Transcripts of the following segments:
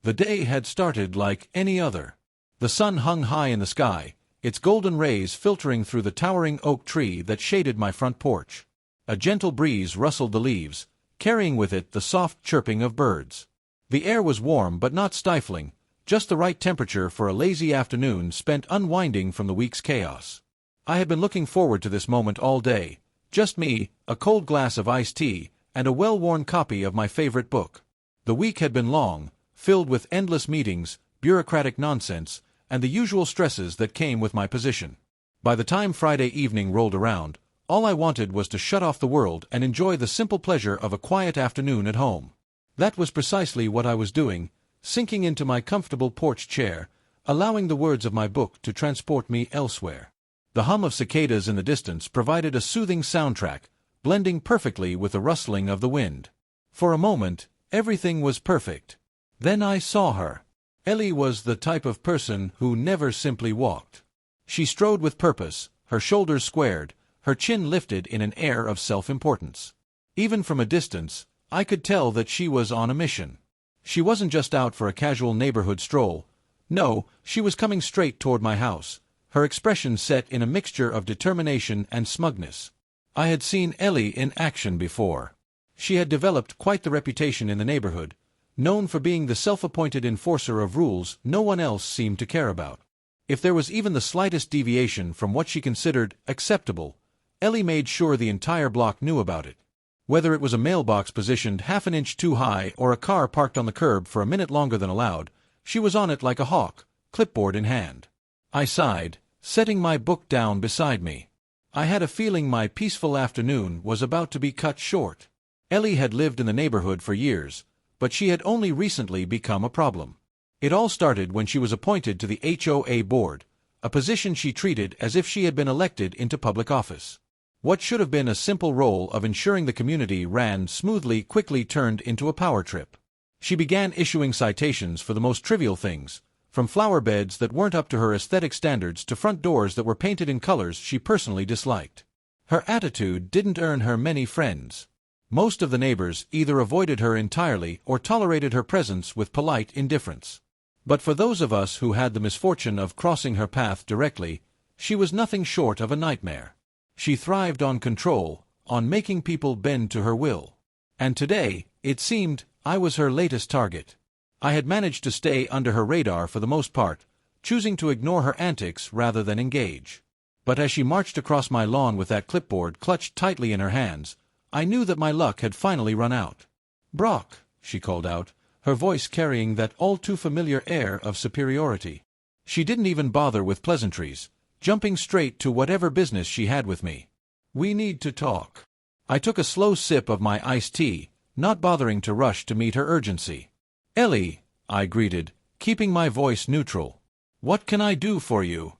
The day had started like any other. The sun hung high in the sky, its golden rays filtering through the towering oak tree that shaded my front porch. A gentle breeze rustled the leaves, carrying with it the soft chirping of birds. The air was warm but not stifling, just the right temperature for a lazy afternoon spent unwinding from the week's chaos. I had been looking forward to this moment all day, just me, a cold glass of iced tea, and a well-worn copy of my favorite book. The week had been long, filled with endless meetings, bureaucratic nonsense, and the usual stresses that came with my position. By the time Friday evening rolled around, all I wanted was to shut off the world and enjoy the simple pleasure of a quiet afternoon at home. That was precisely what I was doing, sinking into my comfortable porch chair, allowing the words of my book to transport me elsewhere. The hum of cicadas in the distance provided a soothing soundtrack, blending perfectly with the rustling of the wind. For a moment, everything was perfect. Then I saw her. Ellie was the type of person who never simply walked. She strode with purpose, her shoulders squared, her chin lifted in an air of self-importance. Even from a distance, I could tell that she was on a mission. She wasn't just out for a casual neighborhood stroll. No, she was coming straight toward my house, her expression set in a mixture of determination and smugness. I had seen Ellie in action before. She had developed quite the reputation in the neighborhood, known for being the self-appointed enforcer of rules no one else seemed to care about. If there was even the slightest deviation from what she considered acceptable, Ellie made sure the entire block knew about it. Whether it was a mailbox positioned half an inch too high or a car parked on the curb for a minute longer than allowed, she was on it like a hawk, clipboard in hand. I sighed, setting my book down beside me. I had a feeling my peaceful afternoon was about to be cut short. Ellie had lived in the neighborhood for years, but she had only recently become a problem. It all started when she was appointed to the HOA board, a position she treated as if she had been elected into public office. What should have been a simple role of ensuring the community ran smoothly quickly turned into a power trip. She began issuing citations for the most trivial things, from flower beds that weren't up to her aesthetic standards to front doors that were painted in colors she personally disliked. Her attitude didn't earn her many friends. Most of the neighbors either avoided her entirely or tolerated her presence with polite indifference. But for those of us who had the misfortune of crossing her path directly, she was nothing short of a nightmare. She thrived on control, on making people bend to her will. And today, it seemed, I was her latest target. I had managed to stay under her radar for the most part, choosing to ignore her antics rather than engage. But as she marched across my lawn with that clipboard clutched tightly in her hands, I knew that my luck had finally run out. "Brock," she called out, her voice carrying that all-too-familiar air of superiority. She didn't even bother with pleasantries, jumping straight to whatever business she had with me. "We need to talk." I took a slow sip of my iced tea, not bothering to rush to meet her urgency. "Ellie," I greeted, keeping my voice neutral. "What can I do for you?"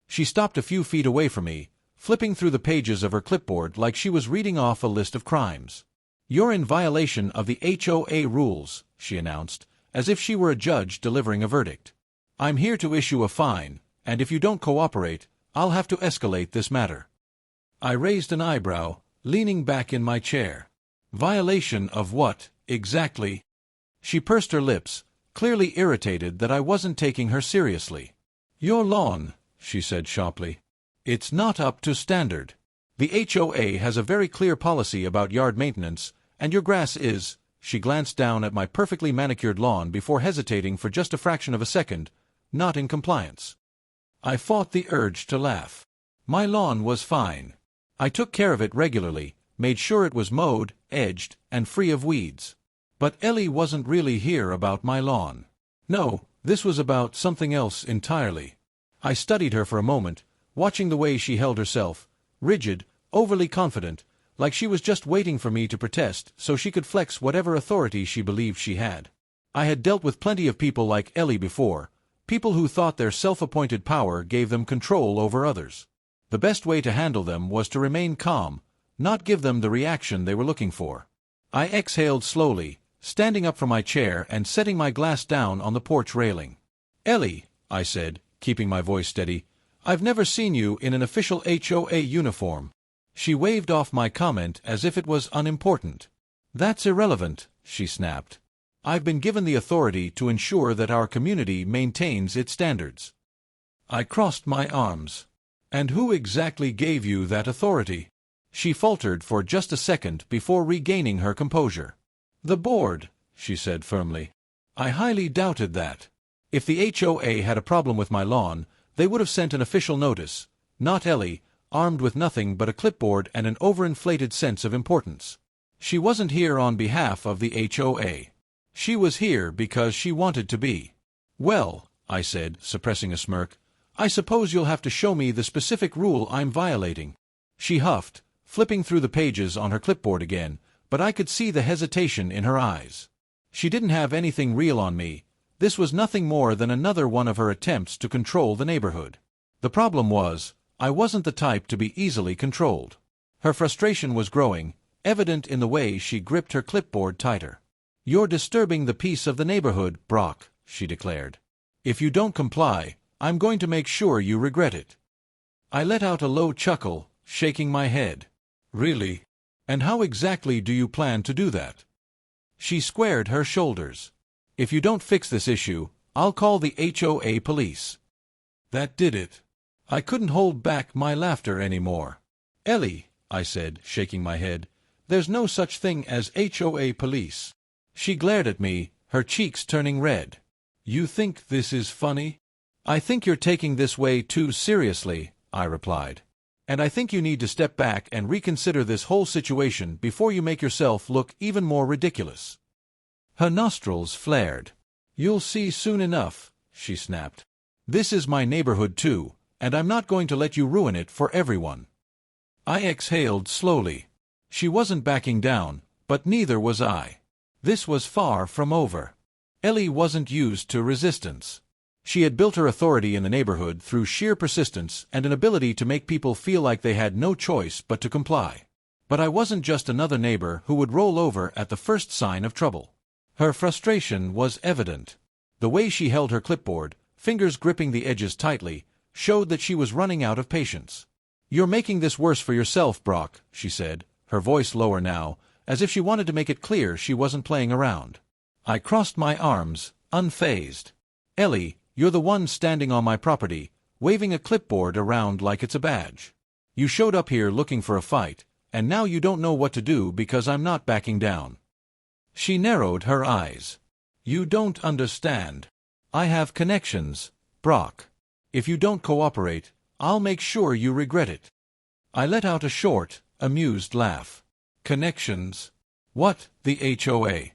She stopped a few feet away from me, flipping through the pages of her clipboard like she was reading off a list of crimes. "You're in violation of the HOA rules," she announced, as if she were a judge delivering a verdict. "I'm here to issue a fine, and if you don't cooperate, I'll have to escalate this matter." I raised an eyebrow, leaning back in my chair. "Violation of what, exactly?" She pursed her lips, clearly irritated that I wasn't taking her seriously. "Your lawn," she said sharply. "It's not up to standard. The HOA has a very clear policy about yard maintenance, and your grass is—" she glanced down at my perfectly manicured lawn before hesitating for just a fraction of a second, "not in compliance." I fought the urge to laugh. My lawn was fine. I took care of it regularly, made sure it was mowed, edged, and free of weeds. But Ellie wasn't really here about my lawn. No, this was about something else entirely. I studied her for a moment, watching the way she held herself, rigid, overly confident, like she was just waiting for me to protest so she could flex whatever authority she believed she had. I had dealt with plenty of people like Ellie before, people who thought their self-appointed power gave them control over others. The best way to handle them was to remain calm, not give them the reaction they were looking for. I exhaled slowly, standing up from my chair and setting my glass down on the porch railing. "Ellie," I said, keeping my voice steady, "I've never seen you in an official HOA uniform." She waved off my comment as if it was unimportant. "That's irrelevant," she snapped. I've been given the authority to ensure that our community maintains its standards. I crossed my arms. And who exactly gave you that authority? She faltered for just a second before regaining her composure. The board, she said firmly. I highly doubted that. If the HOA had a problem with my lawn, they would have sent an official notice, not Ellie, armed with nothing but a clipboard and an overinflated sense of importance. She wasn't here on behalf of the HOA. She was here because she wanted to be. Well, I said, suppressing a smirk, I suppose you'll have to show me the specific rule I'm violating. She huffed, flipping through the pages on her clipboard again, but I could see the hesitation in her eyes. She didn't have anything real on me. This was nothing more than another one of her attempts to control the neighborhood. The problem was, I wasn't the type to be easily controlled. Her frustration was growing, evident in the way she gripped her clipboard tighter. You're disturbing the peace of the neighborhood, Brock, she declared. If you don't comply, I'm going to make sure you regret it. I let out a low chuckle, shaking my head. Really? And how exactly do you plan to do that? She squared her shoulders. If you don't fix this issue, I'll call the HOA police. That did it. I couldn't hold back my laughter anymore. Ellie, I said, shaking my head, there's no such thing as HOA police. She glared at me, her cheeks turning red. You think this is funny? I think you're taking this way too seriously, I replied. And I think you need to step back and reconsider this whole situation before you make yourself look even more ridiculous. Her nostrils flared. You'll see soon enough, she snapped. This is my neighborhood too, and I'm not going to let you ruin it for everyone. I exhaled slowly. She wasn't backing down, but neither was I. This was far from over. Ellie wasn't used to resistance. She had built her authority in the neighborhood through sheer persistence and an ability to make people feel like they had no choice but to comply. But I wasn't just another neighbor who would roll over at the first sign of trouble. Her frustration was evident. The way she held her clipboard, fingers gripping the edges tightly, showed that she was running out of patience. You're making this worse for yourself, Brock, she said, her voice lower now, as if she wanted to make it clear she wasn't playing around. I crossed my arms, unfazed. Ellie, you're the one standing on my property, waving a clipboard around like it's a badge. You showed up here looking for a fight, and now you don't know what to do because I'm not backing down. She narrowed her eyes. You don't understand. I have connections, Brock. If you don't cooperate, I'll make sure you regret it. I let out a short, amused laugh. Connections? What, the HOA?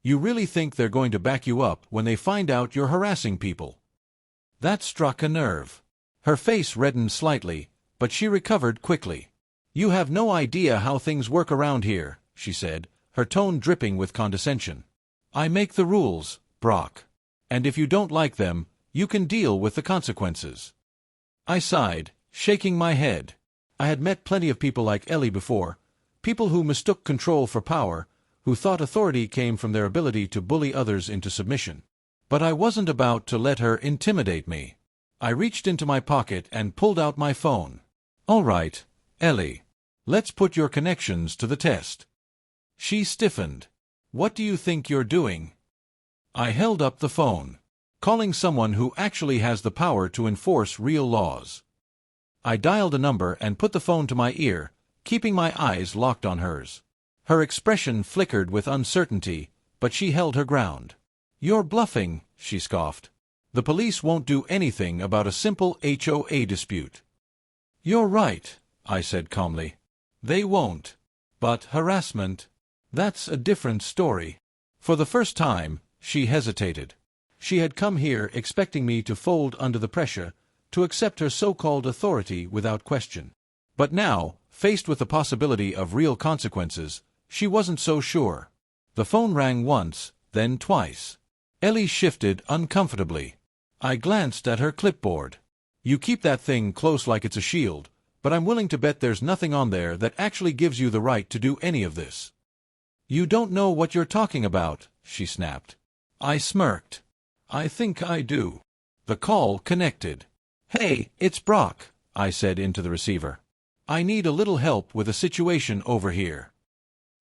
You really think they're going to back you up when they find out you're harassing people? That struck a nerve. Her face reddened slightly, but she recovered quickly. You have no idea how things work around here, she said, her tone dripping with condescension. I make the rules, Brock. And if you don't like them, you can deal with the consequences. I sighed, shaking my head. I had met plenty of people like Ellie before, people who mistook control for power, who thought authority came from their ability to bully others into submission. But I wasn't about to let her intimidate me. I reached into my pocket and pulled out my phone. All right, Ellie. Let's put your connections to the test. She stiffened. What do you think you're doing? I held up the phone. Calling someone who actually has the power to enforce real laws. I dialed a number and put the phone to my ear, keeping my eyes locked on hers. Her expression flickered with uncertainty, but she held her ground. You're bluffing, she scoffed. The police won't do anything about a simple HOA dispute. You're right, I said calmly. They won't. But harassment? That's a different story. For the first time, she hesitated. She had come here expecting me to fold under the pressure, to accept her so-called authority without question. But now, faced with the possibility of real consequences, she wasn't so sure. The phone rang once, then twice. Ellie shifted uncomfortably. I glanced at her clipboard. You keep that thing close like it's a shield, but I'm willing to bet there's nothing on there that actually gives you the right to do any of this. You don't know what you're talking about, she snapped. I smirked. I think I do. The call connected. Hey, it's Brock, I said into the receiver. I need a little help with a situation over here.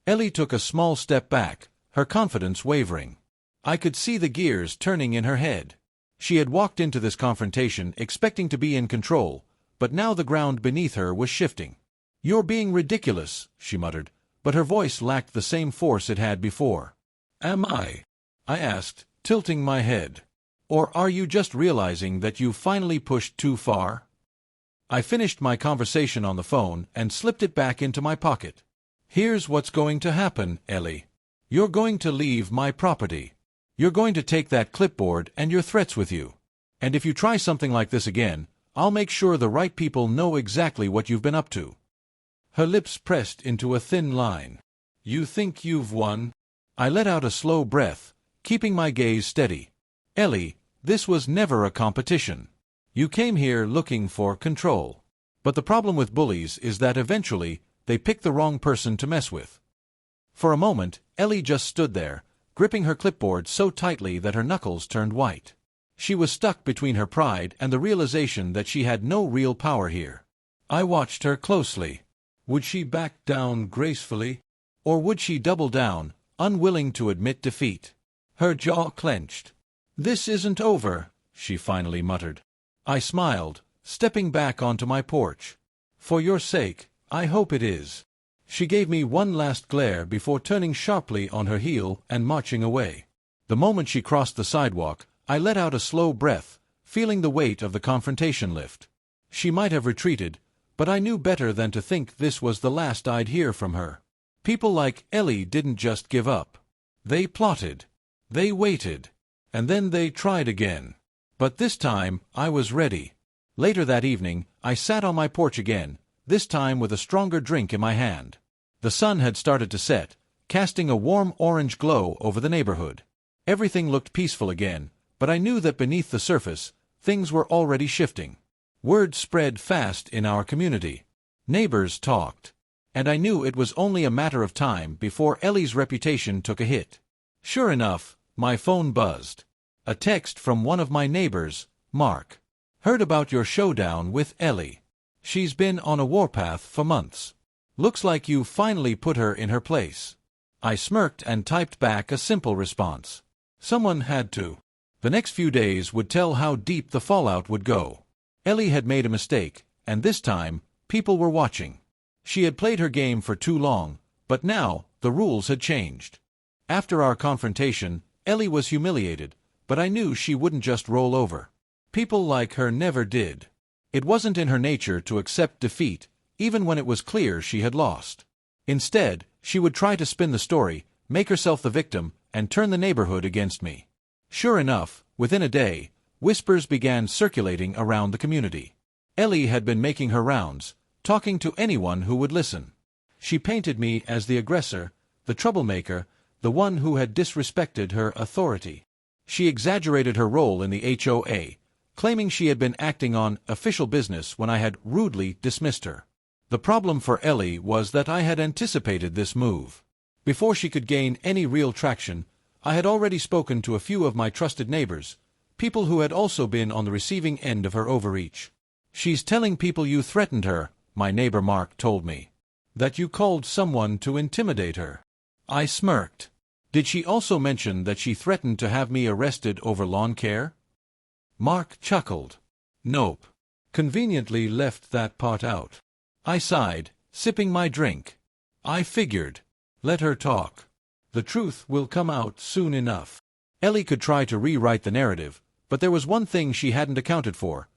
Ellie took a small step back, her confidence wavering. I could see the gears turning in her head. She had walked into this confrontation expecting to be in control, but now the ground beneath her was shifting. "You're being ridiculous," she muttered, but her voice lacked the same force it had before. "Am I?" I asked, tilting my head. "Or are you just realizing that you've finally pushed too far?" I finished my conversation on the phone and slipped it back into my pocket. "Here's what's going to happen, Ellie. You're going to leave my property. You're going to take that clipboard and your threats with you. And if you try something like this again, I'll make sure the right people know exactly what you've been up to." Her lips pressed into a thin line. "You think you've won?" I let out a slow breath, keeping my gaze steady. "Ellie, this was never a competition. You came here looking for control. But the problem with bullies is that eventually they pick the wrong person to mess with." For a moment, Ellie just stood there, gripping her clipboard so tightly that her knuckles turned white. She was stuck between her pride and the realization that she had no real power here. I watched her closely. Would she back down gracefully? Or would she double down, unwilling to admit defeat? Her jaw clenched. "This isn't over," she finally muttered. I smiled, stepping back onto my porch. "For your sake, I hope it is." She gave me one last glare before turning sharply on her heel and marching away. The moment she crossed the sidewalk, I let out a slow breath, feeling the weight of the confrontation lift. She might have retreated, but I knew better than to think this was the last I'd hear from her. People like Ellie didn't just give up. They plotted. They waited. And then they tried again. But this time, I was ready. Later that evening, I sat on my porch again, this time with a stronger drink in my hand. The sun had started to set, casting a warm orange glow over the neighborhood. Everything looked peaceful again, but I knew that beneath the surface, things were already shifting. Word spread fast in our community. Neighbors talked. And I knew it was only a matter of time before Ellie's reputation took a hit. Sure enough, my phone buzzed. A text from one of my neighbors, Mark. "Heard about your showdown with Ellie. She's been on a warpath for months. Looks like you finally put her in her place." I smirked and typed back a simple response. Someone had to. The next few days would tell how deep the fallout would go. Ellie had made a mistake, and this time, people were watching. She had played her game for too long, but now, the rules had changed. After our confrontation, Ellie was humiliated, but I knew she wouldn't just roll over. People like her never did. It wasn't in her nature to accept defeat, even when it was clear she had lost. Instead, she would try to spin the story, make herself the victim, and turn the neighborhood against me. Sure enough, within a day, whispers began circulating around the community. Ellie had been making her rounds, talking to anyone who would listen. She painted me as the aggressor, the troublemaker, the one who had disrespected her authority. She exaggerated her role in the HOA, claiming she had been acting on official business when I had rudely dismissed her. The problem for Ellie was that I had anticipated this move. Before she could gain any real traction, I had already spoken to a few of my trusted neighbors, people who had also been on the receiving end of her overreach. "She's telling people you threatened her," my neighbor Mark told me. "That you called someone to intimidate her." I smirked. "Did she also mention that she threatened to have me arrested over lawn care?" Mark chuckled. "Nope. Conveniently left that part out." I sighed, sipping my drink. I figured. Let her talk. The truth will come out soon enough. Ellie could try to rewrite the narrative, but there was one thing she hadn't accounted for.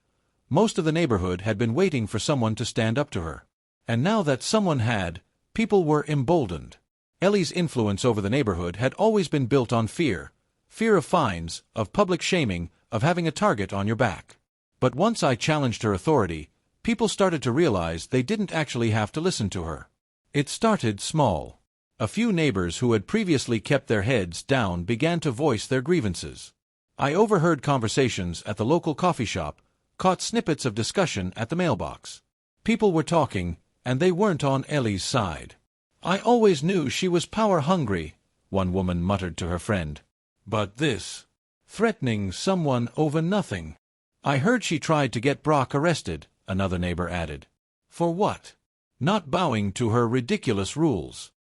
Most of the neighborhood had been waiting for someone to stand up to her. And now that someone had, people were emboldened. Ellie's influence over the neighborhood had always been built on fear. Fear of fines, of public shaming, of having a target on your back. But once I challenged her authority, people started to realize they didn't actually have to listen to her. It started small. A few neighbors who had previously kept their heads down began to voice their grievances. I overheard conversations at the local coffee shop, caught snippets of discussion at the mailbox. People were talking, and they weren't on Ellie's side. "I always knew she was power-hungry," one woman muttered to her friend. "But this, threatening someone over nothing." "I heard she tried to get Brock arrested," another neighbor added. "For what?" "Not bowing to her ridiculous rules."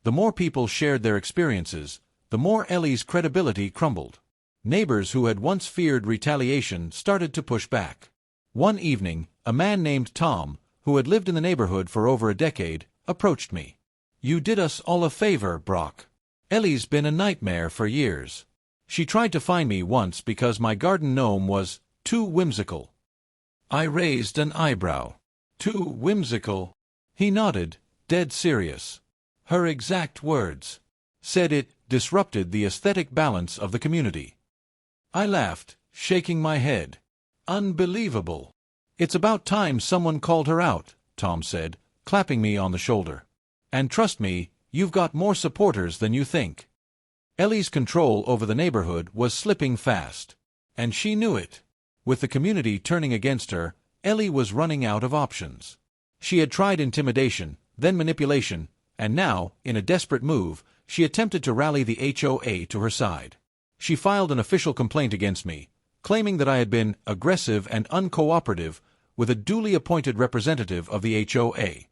The more people shared their experiences, the more Ellie's credibility crumbled. Neighbors who had once feared retaliation started to push back. One evening, a man named Tom, who had lived in the neighborhood for over a decade, approached me. "You did us all a favor, Brock. Ellie's been a nightmare for years. She tried to find me once because my garden gnome was too whimsical." I raised an eyebrow. "Too whimsical?" He nodded, dead serious. "Her exact words. Said it disrupted the aesthetic balance of the community." I laughed, shaking my head. "Unbelievable." "It's about time someone called her out," Tom said, clapping me on the shoulder. "And trust me, you've got more supporters than you think." Ellie's control over the neighborhood was slipping fast. And she knew it. With the community turning against her, Ellie was running out of options. She had tried intimidation, then manipulation, and now, in a desperate move, she attempted to rally the HOA to her side. She filed an official complaint against me, claiming that I had been aggressive and uncooperative with a duly appointed representative of the HOA.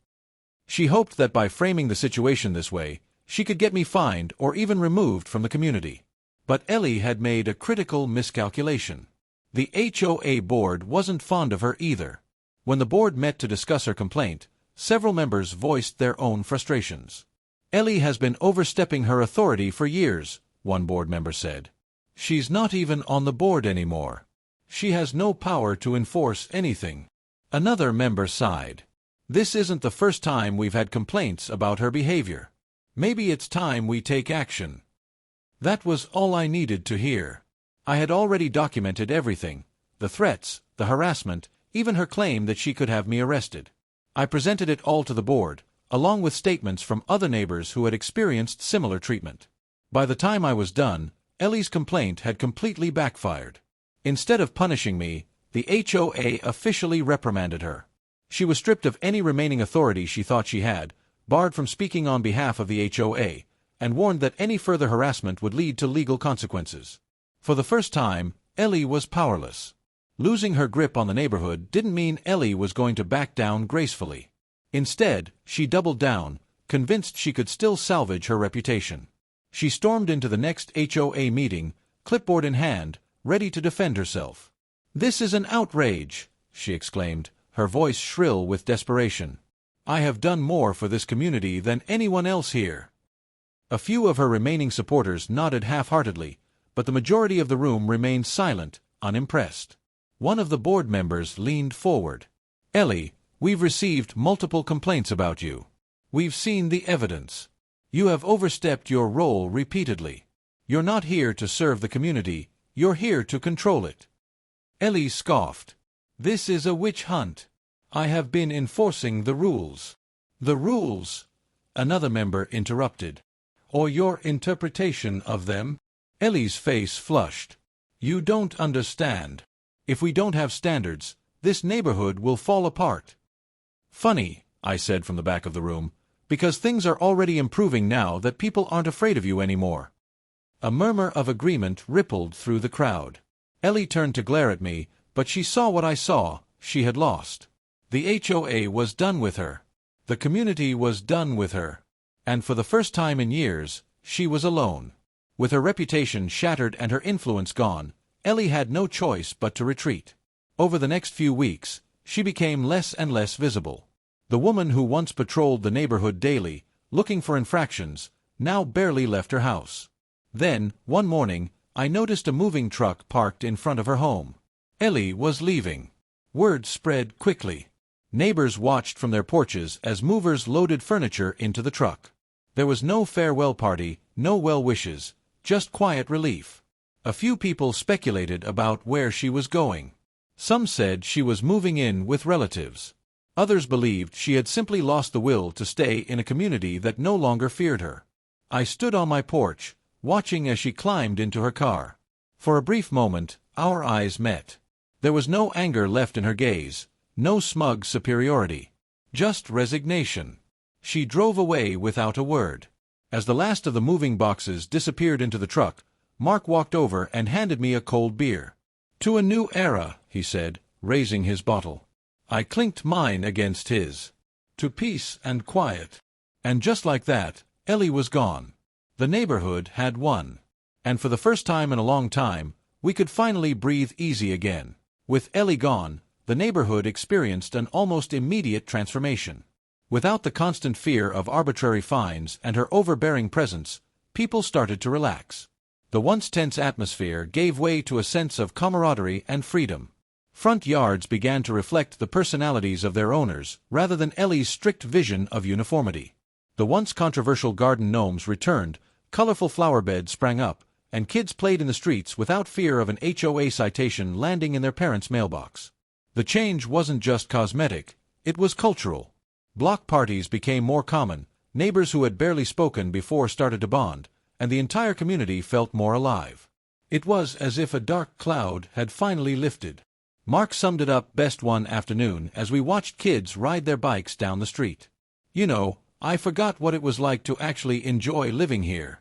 She hoped that by framing the situation this way, she could get me fined or even removed from the community. But Ellie had made a critical miscalculation. The HOA board wasn't fond of her either. When the board met to discuss her complaint, several members voiced their own frustrations. "Ellie has been overstepping her authority for years," one board member said. "She's not even on the board anymore. She has no power to enforce anything." Another member sighed. "This isn't the first time we've had complaints about her behavior. Maybe it's time we take action." That was all I needed to hear. I had already documented everything: the threats, the harassment, even her claim that she could have me arrested. I presented it all to the board, along with statements from other neighbors who had experienced similar treatment. By the time I was done, Ellie's complaint had completely backfired. Instead of punishing me, the HOA officially reprimanded her. She was stripped of any remaining authority she thought she had, barred from speaking on behalf of the HOA, and warned that any further harassment would lead to legal consequences. For the first time, Ellie was powerless. Losing her grip on the neighborhood didn't mean Ellie was going to back down gracefully. Instead, she doubled down, convinced she could still salvage her reputation. She stormed into the next HOA meeting, clipboard in hand, ready to defend herself. "This is an outrage," she exclaimed, her voice shrill with desperation. "I have done more for this community than anyone else here." A few of her remaining supporters nodded half-heartedly, but the majority of the room remained silent, unimpressed. One of the board members leaned forward. "Ellie, we've received multiple complaints about you. We've seen the evidence. You have overstepped your role repeatedly. You're not here to serve the community, you're here to control it." Ellie scoffed. "This is a witch hunt. I have been enforcing the rules." "The rules?" another member interrupted. "Or your interpretation of them?" Ellie's face flushed. "You don't understand. If we don't have standards, this neighborhood will fall apart." "Funny," I said from the back of the room, "because things are already improving now that people aren't afraid of you anymore." A murmur of agreement rippled through the crowd. Ellie turned to glare at me, but she saw what I saw: she had lost. The HOA was done with her. The community was done with her. And for the first time in years, she was alone. With her reputation shattered and her influence gone, Ellie had no choice but to retreat. Over the next few weeks, she became less and less visible. The woman who once patrolled the neighborhood daily, looking for infractions, now barely left her house. Then, one morning, I noticed a moving truck parked in front of her home. Ellie was leaving. Word spread quickly. Neighbors watched from their porches as movers loaded furniture into the truck. There was no farewell party, no well wishes, just quiet relief. A few people speculated about where she was going. Some said she was moving in with relatives. Others believed she had simply lost the will to stay in a community that no longer feared her. I stood on my porch, watching as she climbed into her car. For a brief moment, our eyes met. There was no anger left in her gaze, no smug superiority. Just resignation. She drove away without a word. As the last of the moving boxes disappeared into the truck, Mark walked over and handed me a cold beer. "To a new era," he said, raising his bottle. I clinked mine against his. "To peace and quiet." And just like that, Ellie was gone. The neighborhood had won. And for the first time in a long time, we could finally breathe easy again. With Ellie gone, the neighborhood experienced an almost immediate transformation. Without the constant fear of arbitrary fines and her overbearing presence, people started to relax. The once tense atmosphere gave way to a sense of camaraderie and freedom. Front yards began to reflect the personalities of their owners, rather than Ellie's strict vision of uniformity. The once controversial garden gnomes returned, colorful flower beds sprang up, and kids played in the streets without fear of an HOA citation landing in their parents' mailbox. The change wasn't just cosmetic, it was cultural. Block parties became more common, neighbors who had barely spoken before started to bond, and the entire community felt more alive. It was as if a dark cloud had finally lifted. Mark summed it up best one afternoon as we watched kids ride their bikes down the street. "You know, I forgot what it was like to actually enjoy living here."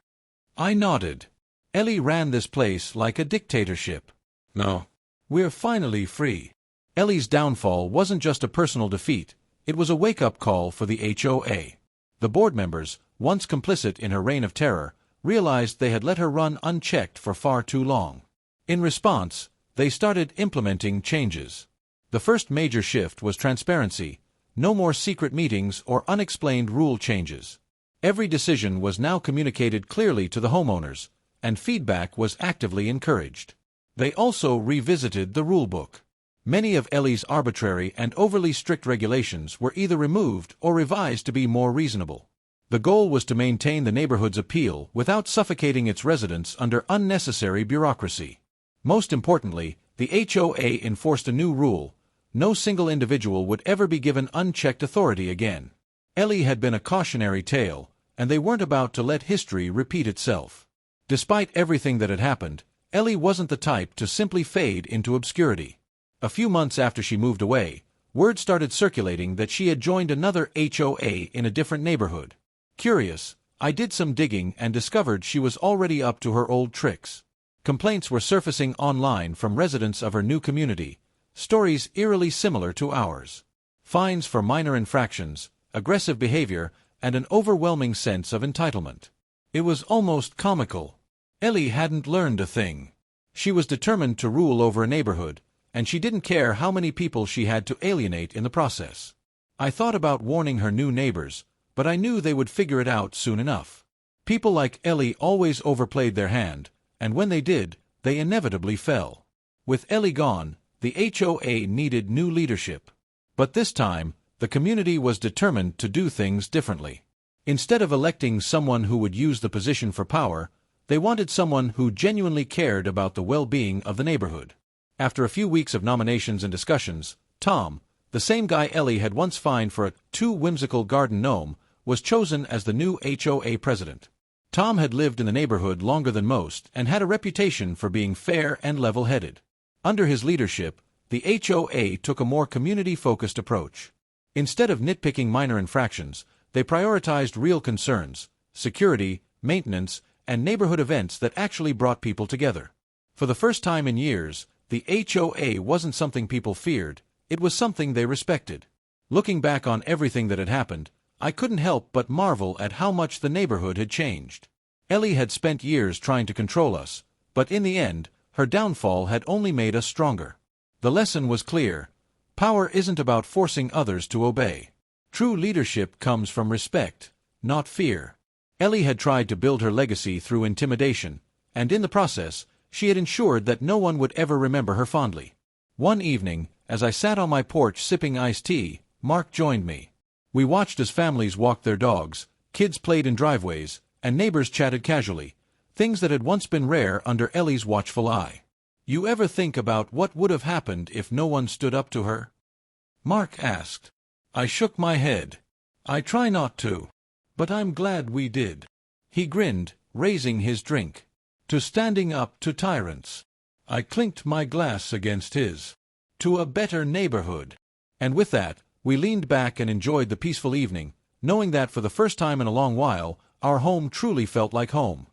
I nodded. Ellie ran this place like a dictatorship. "No. We're finally free." Ellie's downfall wasn't just a personal defeat, it was a wake-up call for the HOA. The board members, once complicit in her reign of terror, realized they had let her run unchecked for far too long. In response, they started implementing changes. The first major shift was transparency. No more secret meetings or unexplained rule changes. Every decision was now communicated clearly to the homeowners, and feedback was actively encouraged. They also revisited the rulebook. Many of Ellie's arbitrary and overly strict regulations were either removed or revised to be more reasonable. The goal was to maintain the neighborhood's appeal without suffocating its residents under unnecessary bureaucracy. Most importantly, the HOA enforced a new rule: no single individual would ever be given unchecked authority again. Ellie had been a cautionary tale, and they weren't about to let history repeat itself. Despite everything that had happened, Ellie wasn't the type to simply fade into obscurity. A few months after she moved away, word started circulating that she had joined another HOA in a different neighborhood. Curious, I did some digging and discovered she was already up to her old tricks. Complaints were surfacing online from residents of her new community, stories eerily similar to ours. Fines for minor infractions, aggressive behavior, and an overwhelming sense of entitlement. It was almost comical. Ellie hadn't learned a thing. She was determined to rule over a neighborhood, and she didn't care how many people she had to alienate in the process. I thought about warning her new neighbors, but I knew they would figure it out soon enough. People like Ellie always overplayed their hand, and when they did, they inevitably fell. With Ellie gone, the HOA needed new leadership. But this time, the community was determined to do things differently. Instead of electing someone who would use the position for power, they wanted someone who genuinely cared about the well-being of the neighborhood. After a few weeks of nominations and discussions, Tom, the same guy Ellie had once fined for a too whimsical garden gnome, was chosen as the new HOA president. Tom had lived in the neighborhood longer than most and had a reputation for being fair and level-headed. Under his leadership, the HOA took a more community-focused approach. Instead of nitpicking minor infractions, they prioritized real concerns: security, maintenance, and neighborhood events that actually brought people together. For the first time in years, the HOA wasn't something people feared, it was something they respected. Looking back on everything that had happened, I couldn't help but marvel at how much the neighborhood had changed. Ellie had spent years trying to control us, but in the end, her downfall had only made us stronger. The lesson was clear: power isn't about forcing others to obey. True leadership comes from respect, not fear. Ellie had tried to build her legacy through intimidation, and in the process, she had ensured that no one would ever remember her fondly. One evening, as I sat on my porch sipping iced tea, Mark joined me. We watched as families walked their dogs, kids played in driveways, and neighbors chatted casually, things that had once been rare under Ellie's watchful eye. "You ever think about what would have happened if no one stood up to her?" Mark asked. I shook my head. "I try not to. But I'm glad we did." He grinned, raising his drink. "To standing up to tyrants." I clinked my glass against his. "To a better neighborhood." And with that, we leaned back and enjoyed the peaceful evening, knowing that for the first time in a long while, our home truly felt like home.